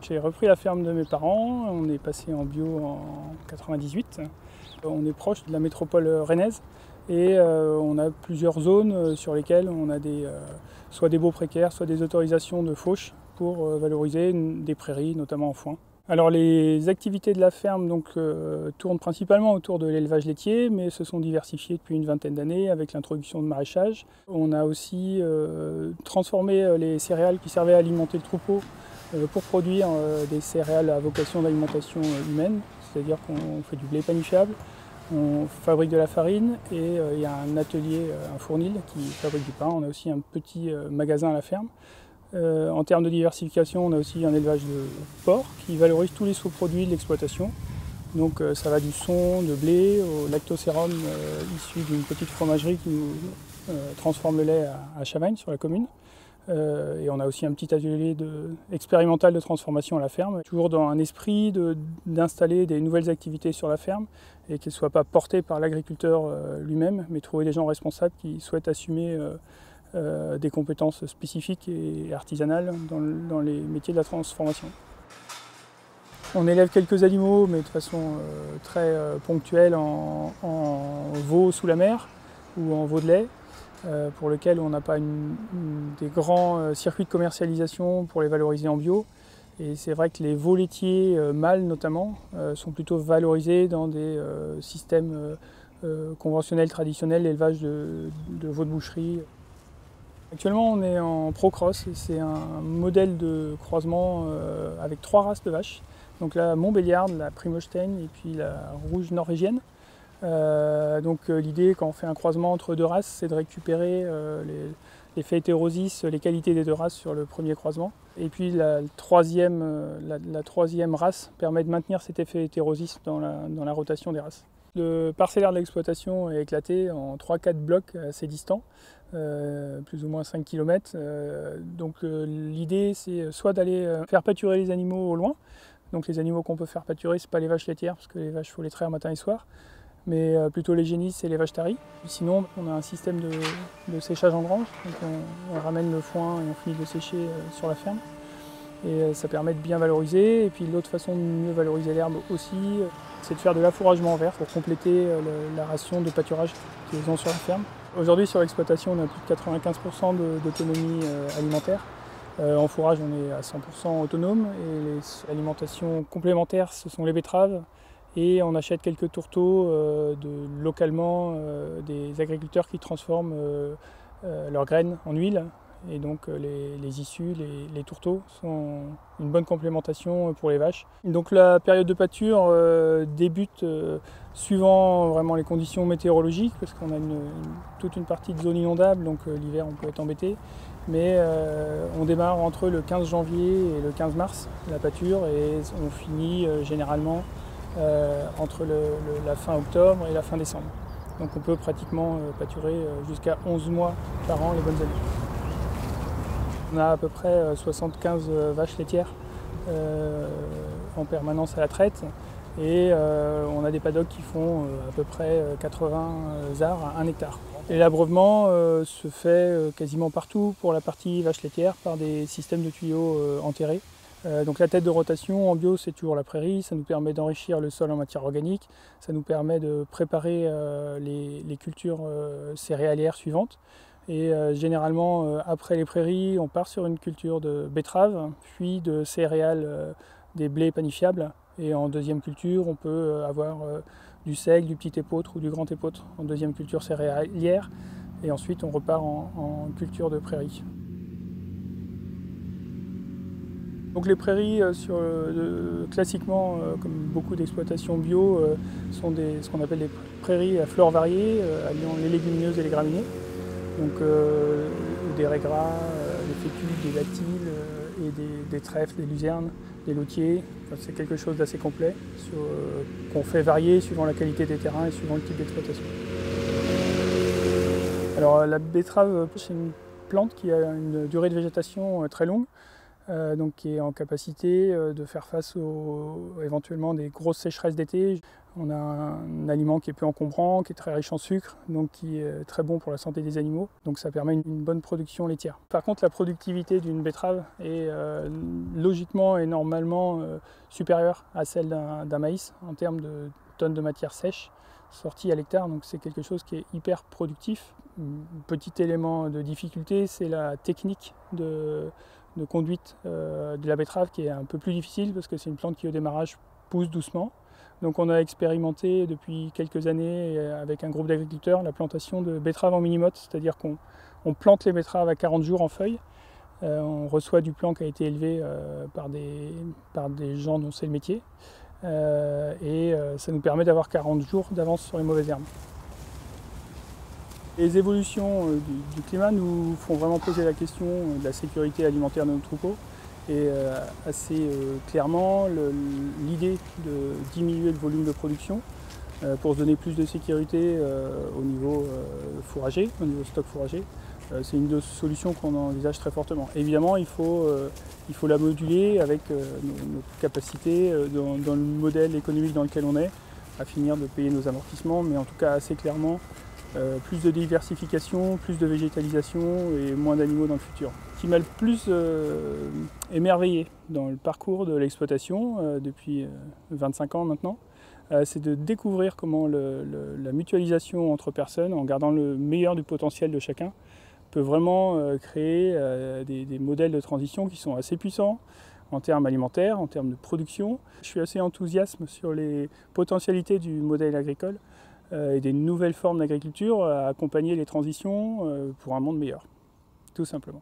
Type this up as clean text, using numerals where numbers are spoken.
J'ai repris la ferme de mes parents, on est passé en bio en 98. On est proche de la métropole rennaise et on a plusieurs zones sur lesquelles on a soit des baux précaires, soit des autorisations de fauche pour valoriser des prairies, notamment en foin. Alors les activités de la ferme tournent principalement autour de l'élevage laitier, mais se sont diversifiées depuis une vingtaine d'années avec l'introduction de maraîchage. On a aussi transformé les céréales qui servaient à alimenter le troupeau pour produire des céréales à vocation d'alimentation humaine, c'est-à-dire qu'on fait du blé panifiable, on fabrique de la farine et il y a un atelier, un fournil qui fabrique du pain. On a aussi un petit magasin à la ferme. En termes de diversification, on a aussi un élevage de porc qui valorise tous les sous-produits de l'exploitation. Donc ça va du son de blé au lactosérum issu d'une petite fromagerie qui nous transforme le lait à Chavagne sur la commune. Et on a aussi un petit atelier expérimental de transformation à la ferme, toujours dans un esprit d'installer des nouvelles activités sur la ferme et qu'elles ne soient pas portées par l'agriculteur lui-même, mais trouver des gens responsables qui souhaitent assumer des compétences spécifiques et artisanales dans les métiers de la transformation. On élève quelques animaux, mais de façon très ponctuelle en veau sous la mer ou en veau de lait, pour lequel on n'a pas des grands circuits de commercialisation pour les valoriser en bio. Et c'est vrai que les veaux laitiers mâles notamment sont plutôt valorisés dans des systèmes conventionnels, traditionnels, l'élevage de veaux de boucherie. Actuellement on est en Procross, c'est un modèle de croisement avec 3 races de vaches. Donc la Montbéliarde, la Primolstein et puis la rouge norvégienne. L'idée quand on fait un croisement entre 2 races, c'est de récupérer l'effet hétérosis, les qualités des 2 races sur le premier croisement. Et puis la troisième race permet de maintenir cet effet hétérosis dans la rotation des races. Le parcellaire de l'exploitation est éclaté en 3-4 blocs assez distants, plus ou moins 5 km. L'idée c'est soit d'aller faire pâturer les animaux au loin. Donc les animaux qu'on peut faire pâturer, ce n'est pas les vaches laitières, parce que les vaches, il faut les traire matin et soir, mais plutôt les génisses et les vaches taries. Sinon, on a un système de séchage en grange, donc on ramène le foin et on finit de sécher sur la ferme. Et ça permet de bien valoriser. Et puis l'autre façon de mieux valoriser l'herbe aussi, c'est de faire de l'affouragement en verre pour compléter la ration de pâturage qu'ils ont sur la ferme. Aujourd'hui, sur l'exploitation, on a plus de 95% d'autonomie alimentaire. En fourrage, on est à 100% autonome et les alimentations complémentaires, ce sont les betteraves. Et on achète quelques tourteaux localement des agriculteurs qui transforment leurs graines en huile. Et donc les issues, les tourteaux sont une bonne complémentation pour les vaches. Donc la période de pâture débute suivant vraiment les conditions météorologiques, parce qu'on a toute une partie de zone inondable, donc l'hiver on peut être embêté. Mais on démarre entre le 15 janvier et le 15 mars la pâture et on finit généralement entre la fin octobre et la fin décembre. Donc on peut pratiquement pâturer jusqu'à 11 mois par an les bonnes années. On a à peu près 75 vaches laitières en permanence à la traite et on a des paddocks qui font à peu près 80 arts à 1 hectare. Et l'abreuvement se fait quasiment partout pour la partie vache laitière par des systèmes de tuyaux enterrés. Donc la tête de rotation en bio, c'est toujours la prairie, ça nous permet d'enrichir le sol en matière organique, ça nous permet de préparer les cultures céréalières suivantes. Et généralement, après les prairies, on part sur une culture de betteraves, puis de céréales, des blés panifiables. Et en deuxième culture, on peut avoir du seigle, du petit épeautre ou du grand épeautre en deuxième culture céréalière. Et ensuite, on repart en culture de prairies. Donc les prairies, classiquement, comme beaucoup d'exploitations bio, sont ce qu'on appelle des prairies à fleurs variées, alliant les légumineuses et les graminées. Donc des raies gras, des fécus, des dactyles, et des trèfles, des luzernes, des lotiers. Enfin, c'est quelque chose d'assez complet qu'on fait varier suivant la qualité des terrains et suivant le type d'exploitation. Alors la betterave, c'est une plante qui a une durée de végétation très longue. donc qui est en capacité de faire face éventuellement des grosses sécheresses d'été. On a un aliment qui est peu encombrant, qui est très riche en sucre, donc qui est très bon pour la santé des animaux. Donc ça permet une bonne production laitière. Par contre, la productivité d'une betterave est logiquement et normalement supérieure à celle d'un maïs en termes de tonnes de matière sèche sorties à l'hectare. Donc c'est quelque chose qui est hyper productif. Petit élément de difficulté, c'est la technique de conduite de la betterave qui est un peu plus difficile parce que c'est une plante qui au démarrage pousse doucement. Donc on a expérimenté depuis quelques années avec un groupe d'agriculteurs la plantation de betteraves en mini-motte, c'est-à-dire qu'on plante les betteraves à 40 jours en feuilles. On reçoit du plant qui a été élevé par des gens dont c'est le métier. Ça nous permet d'avoir 40 jours d'avance sur les mauvaises herbes. Les évolutions du climat nous font vraiment poser la question de la sécurité alimentaire de nos troupeaux. Et assez clairement, l'idée de diminuer le volume de production pour se donner plus de sécurité au niveau fourrager, au niveau stock fourrager, c'est une solution qu'on envisage très fortement. Évidemment, il faut la moduler avec nos capacités dans le modèle économique dans lequel on est, à finir de payer nos amortissements, mais en tout cas assez clairement, plus de diversification, plus de végétalisation et moins d'animaux dans le futur. Ce qui m'a le plus émerveillé dans le parcours de l'exploitation depuis 25 ans maintenant, c'est de découvrir comment la mutualisation entre personnes, en gardant le meilleur du potentiel de chacun, peut vraiment créer des modèles de transition qui sont assez puissants en termes alimentaires, en termes de production. Je suis assez enthousiaste sur les potentialités du modèle agricole et des nouvelles formes d'agriculture à accompagner les transitions pour un monde meilleur, tout simplement.